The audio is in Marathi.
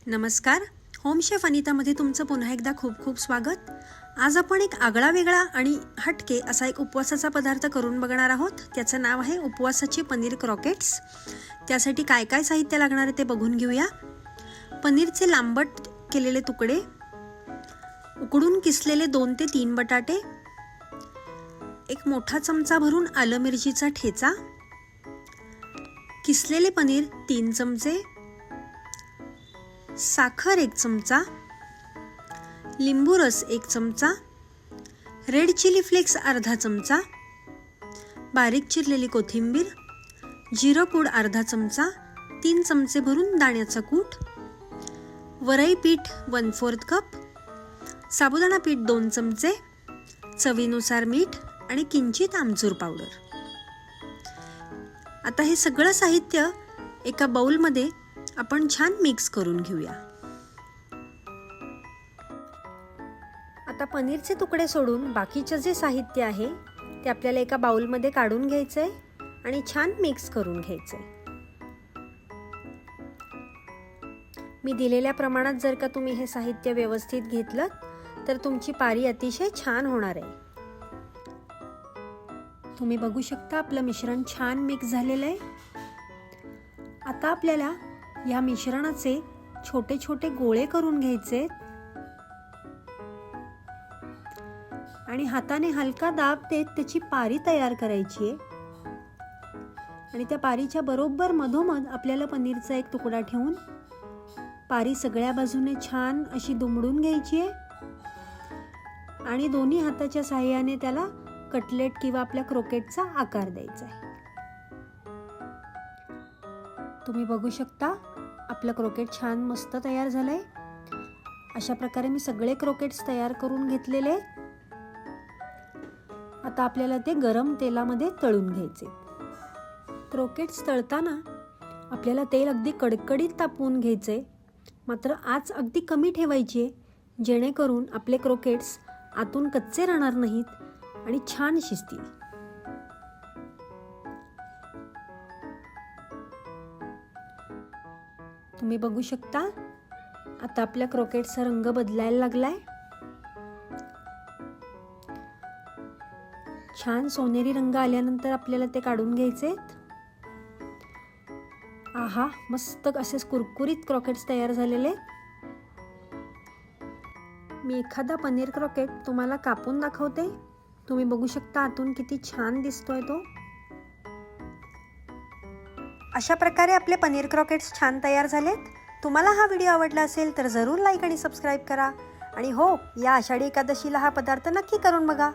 नमस्कार, होम शेफ अनितामध्ये तुमचं पुन्हा एकदा खूप खूप स्वागत। आज आपण एक आगळा वेगळा आणि हटके असा एक उपवासाचा पदार्थ करून बघणार आहोत। त्याचं नाव आहे उपवासाचे पनीर क्रॉकेट्स। त्यासाठी काय काय साहित्य लागणार आहे ते बघून घेऊया। पनीरचे लांबट केलेले तुकडे, उकडून किसलेले 2 ते 3 बटाटे, एक मोठा चमचा भरून आलं मिरचीचा ठेचा, किसलेले पनीर 3 चमचे, साखर 1 चमचा, लिंबू रस 1 चमचा, रेड चिली फ्लेक्स अर्धा चमचा, बारीक चिरलेली कोथिंबीर, जिरं पूड अर्धा चमचा, 3 चमचे भरून दाण्याचा कूट, वरई पीठ 1/4 कप, साबुदाणा पीठ 2 चमचे, चवीनुसार मीठ आणि किंचित आमचूर पावडर। आता हे सगळं साहित्य एका बाउलमध्ये आपण छान मिक्स करून घेऊया। आता पनीरचे तुकडे सोडून बाकीचे जे साहित्य आहे ते आपल्याला एका बाउलमध्ये काढून घ्यायचंय आणि छान मिक्स करून घ्यायचंय। मी दिलेल्या प्रमाणात जर का तुम्ही हे साहित्य व्यवस्थित घेतलं तर तुमची पारी अतिशय छान होणार आहे। तुम्ही बघू शकता आपलं मिश्रण छान मिक्स झालेलं आहे। आता आपल्याला या मिश्रणाचे छोटे छोटे गोळे करून घ्यायचे आणि हाताने हलका दाब देत त्याची पारी तयार करायची आहे। आणि त्या पारीच्या बरोबर मधोमध आपल्याला पनीरचा एक तुकडा ठेवून पारी सगळ्या बाजूने छान अशी दुमडून घ्यायची आहे आणि दोन्ही हाताच्या साहाय्याने त्याला कटलेट किंवा आपल्या क्रोकेटचा आकार द्यायचा आहे। तुम्ही बघू शकता आपलं क्रोकेट छान मस्त तयार झालंय। अशा प्रकारे मी सगळे क्रोकेट्स तयार करून घेतलेले। आता आपल्याला ते गरम तेलामध्ये तळून घ्यायचे। क्रोकेट्स तळताना आपल्याला तेल अगदी कडकडीत तापवून घ्यायचे, मात्र आच अगदी कमी ठेवायची जेणेकरून आपले क्रोकेट्स आतून कच्चे राहणार नाहीत आणि छान शिजतील। तुम्ही बघू शकता आता आपल्या क्रोकेट्सचा रंग बदलायला लागलाय। छान सोनेरी रंग आल्यानंतर आपल्याला ते काढून घ्यायचे। आहा, मस्त असे कुरकुरीत क्रोकेट्स तयार झालेले। मी एखादा पनीर क्रोकेट तुम्हाला कापून दाखवते। तुम्ही बघू शकता आतून किती छान दिसतोय तो। अशा प्रकारे आपले पनीर क्रॉकेट्स छान तयार झालेत। तुम्हाला हा व्हिडिओ आवडला असेल तर जरूर लाईक आणि सबस्क्राईब करा आणि हो, या आषाढी एकादशीला हा पदार्थ नक्की करून बघा।